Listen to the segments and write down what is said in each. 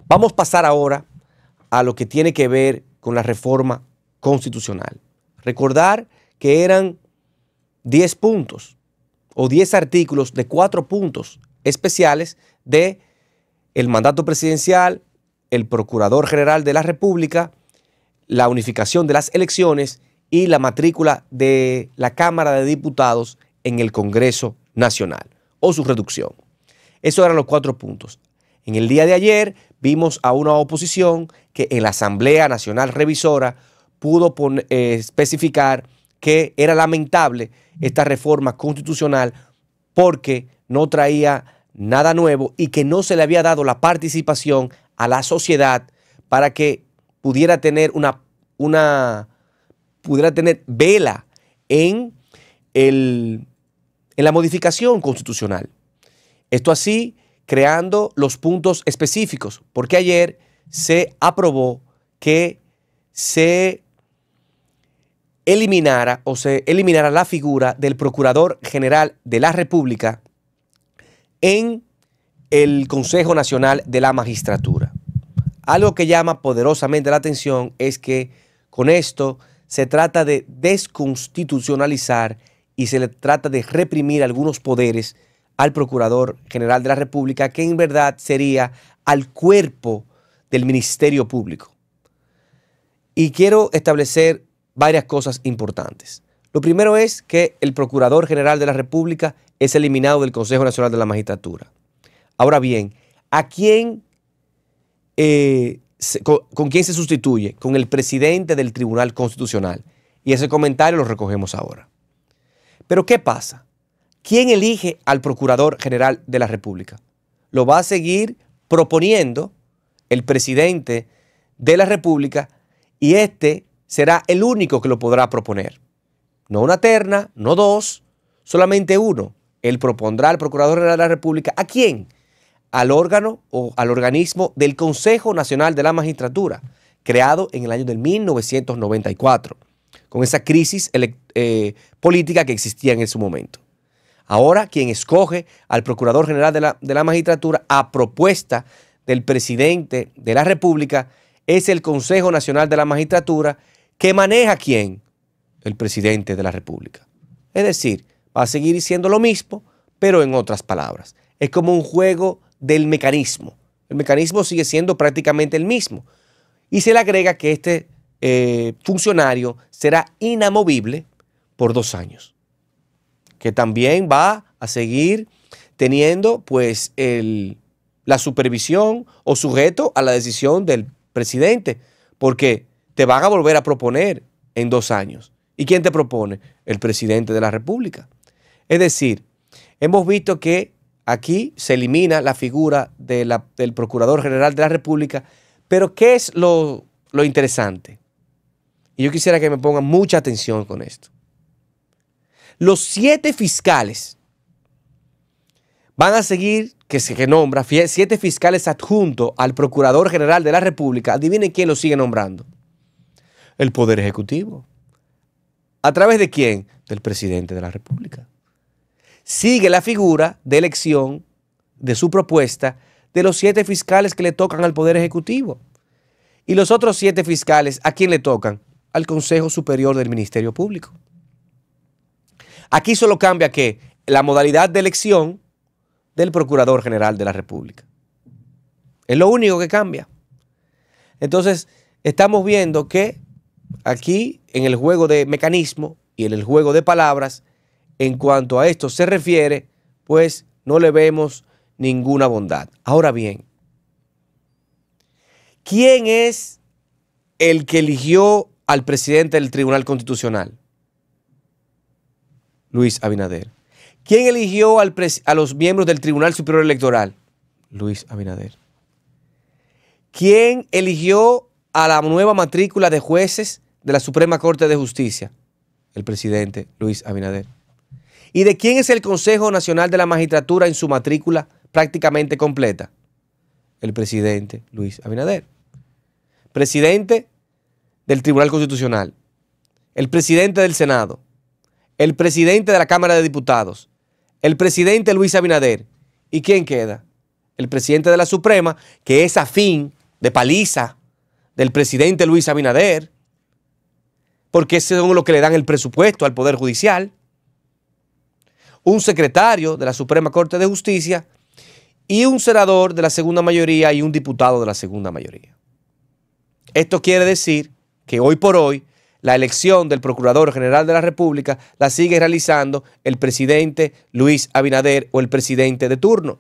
Vamos a pasar ahora a lo que tiene que ver con la reforma constitucional. Recordar que eran 10 puntos o 10 artículos de 4 puntos especiales de el mandato presidencial, el Procurador General de la República, la unificación de las elecciones y la matrícula de la Cámara de Diputados en el Congreso Nacional o su reducción. Esos eran los 4 puntos. En el día de ayer vimos a una oposición que en la Asamblea Nacional Revisora pudo especificar que era lamentable esta reforma constitucional porque no traía nada nuevo y que no se le había dado la participación a la sociedad para que pudiera tener pudiera tener vela en la modificación constitucional. Esto así creando los puntos específicos, porque ayer se aprobó que se eliminara la figura del Procurador General de la República en el Consejo Nacional de la Magistratura. Algo que llama poderosamente la atención es que con esto se trata de desconstitucionalizar y se le trata de reprimir algunos poderes al Procurador General de la República, que en verdad sería al cuerpo del Ministerio Público. Y quiero establecer varias cosas importantes. Lo primero es que el Procurador General de la República es eliminado del Consejo Nacional de la Magistratura. Ahora bien, ¿a quién, con quién se sustituye? Con el presidente del Tribunal Constitucional. Y ese comentario lo recogemos ahora. Pero ¿qué pasa? ¿Quién elige al Procurador General de la República? Lo va a seguir proponiendo el presidente de la República y este será el único que lo podrá proponer. No una terna, no dos, solamente uno. Él propondrá al Procurador General de la República. ¿A quién? Al órgano o al organismo del Consejo Nacional de la Magistratura, creado en el año del 1994, con esa crisis política que existía en ese momento. Ahora, quien escoge al Procurador General de la Magistratura a propuesta del presidente de la República es el Consejo Nacional de la Magistratura, que maneja ¿quién? El presidente de la República. Es decir, va a seguir siendo lo mismo, pero en otras palabras. Es como un juego del mecanismo. El mecanismo sigue siendo prácticamente el mismo. Y se le agrega que este funcionario será inamovible por 2 años. Que también va a seguir teniendo pues la supervisión o sujeto a la decisión del presidente, porque te van a volver a proponer en 2 años. ¿Y quién te propone? El presidente de la República. Es decir, hemos visto que aquí se elimina la figura del Procurador General de la República, pero ¿qué es lo interesante? Y yo quisiera que me pongan mucha atención con esto. Los 7 fiscales van a seguir, que nombra 7 fiscales adjuntos al Procurador General de la República. Adivinen quién los sigue nombrando. El Poder Ejecutivo. ¿A través de quién? Del presidente de la República. Sigue la figura de elección de su propuesta de los 7 fiscales que le tocan al Poder Ejecutivo. Y los otros 7 fiscales, ¿a quién le tocan? Al Consejo Superior del Ministerio Público. Aquí solo cambia que la modalidad de elección del Procurador General de la República. Es lo único que cambia. Entonces, estamos viendo que aquí, en el juego de mecanismo y en el juego de palabras, en cuanto a esto se refiere, pues no le vemos ninguna bondad. Ahora bien, ¿quién es el que eligió al presidente del Tribunal Constitucional? Luis Abinader. ¿Quién eligió a los miembros del Tribunal Superior Electoral? Luis Abinader. ¿Quién eligió a la nueva matrícula de jueces de la Suprema Corte de Justicia? El presidente Luis Abinader. ¿Y de quién es el Consejo Nacional de la Magistratura en su matrícula prácticamente completa? El presidente Luis Abinader. Presidente del Tribunal Constitucional. El presidente del Senado. El presidente de la Cámara de Diputados. El presidente Luis Abinader. ¿Y quién queda? El presidente de la Suprema, que es afín de paliza del presidente Luis Abinader, porque ese es lo que le dan el presupuesto al Poder Judicial, un secretario de la Suprema Corte de Justicia y un senador de la segunda mayoría y un diputado de la segunda mayoría. Esto quiere decir que hoy por hoy la elección del Procurador General de la República la sigue realizando el presidente Luis Abinader o el presidente de turno.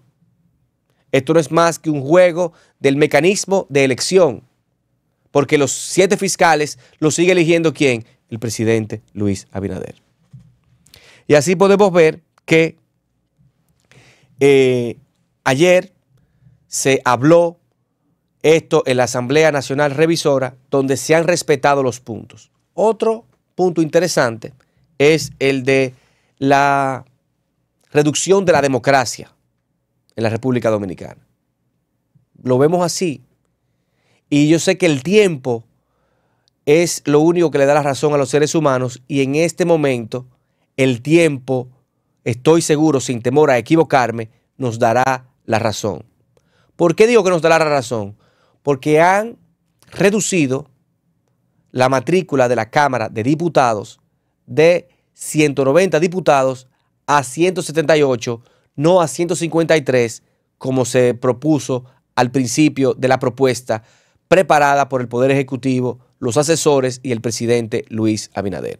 Esto no es más que un juego del mecanismo de elección, porque los 7 fiscales los sigue eligiendo ¿quién? El presidente Luis Abinader. Y así podemos ver que ayer se habló esto en la Asamblea Nacional Revisora, donde se han respetado los puntos. Otro punto interesante es el de la reducción de la democracia en la República Dominicana. Lo vemos así. Y yo sé que el tiempo es lo único que le da la razón a los seres humanos y en este momento el tiempo, estoy seguro, sin temor a equivocarme, nos dará la razón. ¿Por qué digo que nos dará la razón? Porque han reducido la matrícula de la Cámara de Diputados de 190 diputados a 178, no a 153, como se propuso al principio de la propuesta preparada por el Poder Ejecutivo, los asesores y el presidente Luis Abinader.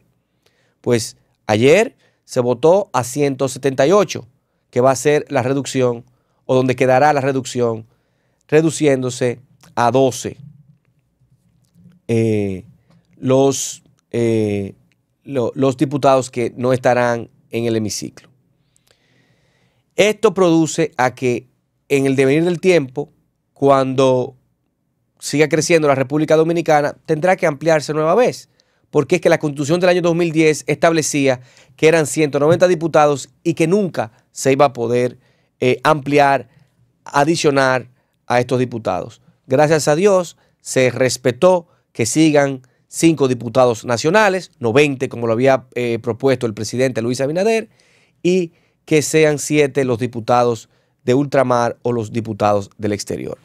Pues ayer se votó a 178, que va a ser la reducción, o donde quedará la reducción, reduciéndose a 12 los diputados que no estarán en el hemiciclo. Esto produce a que en el devenir del tiempo, cuando siga creciendo la República Dominicana, tendrá que ampliarse nueva vez, porque es que la Constitución del año 2010 establecía que eran 190 diputados y que nunca se iba a poder ampliar, adicionar a estos diputados. Gracias a Dios se respetó que sigan 5 diputados nacionales, no 20 como lo había propuesto el presidente Luis Abinader, y que sean 7 los diputados de ultramar o los diputados del exterior.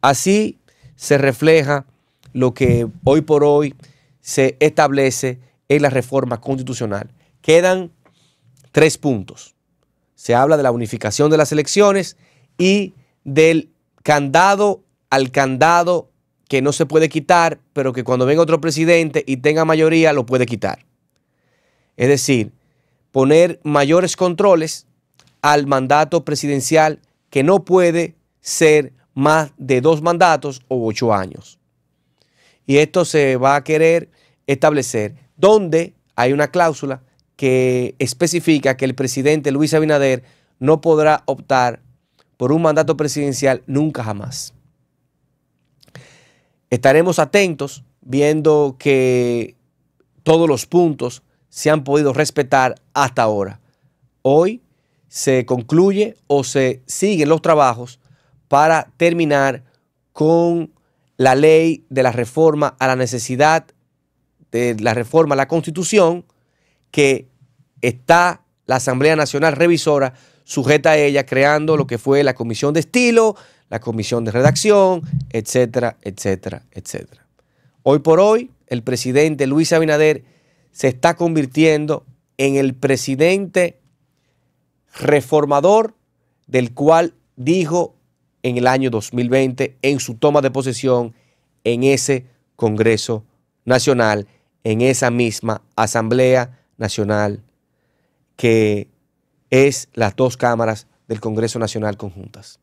Así se refleja lo que hoy por hoy se establece en la reforma constitucional. Quedan 3 puntos. Se habla de la unificación de las elecciones y del candado al candado que no se puede quitar, pero que cuando venga otro presidente y tenga mayoría lo puede quitar. Es decir, poner mayores controles al mandato presidencial que no puede ser más de 2 mandatos o 8 años. Y esto se va a querer establecer donde hay una cláusula que especifica que el presidente Luis Abinader no podrá optar por un mandato presidencial nunca jamás. Estaremos atentos viendo que todos los puntos se han podido respetar hasta ahora. Hoy se concluye o se siguen los trabajos para terminar con la ley de la reforma a la necesidad de la reforma a la Constitución, que está la Asamblea Nacional Revisora sujeta a ella, creando lo que fue la Comisión de Estilo, la Comisión de Redacción, etcétera, etcétera, etcétera. Hoy por hoy, el presidente Luis Abinader se está convirtiendo en el presidente reformador del cual dijo en el año 2020 en su toma de posesión en ese Congreso Nacional, en esa misma Asamblea Nacional que es las 2 cámaras del Congreso Nacional conjuntas.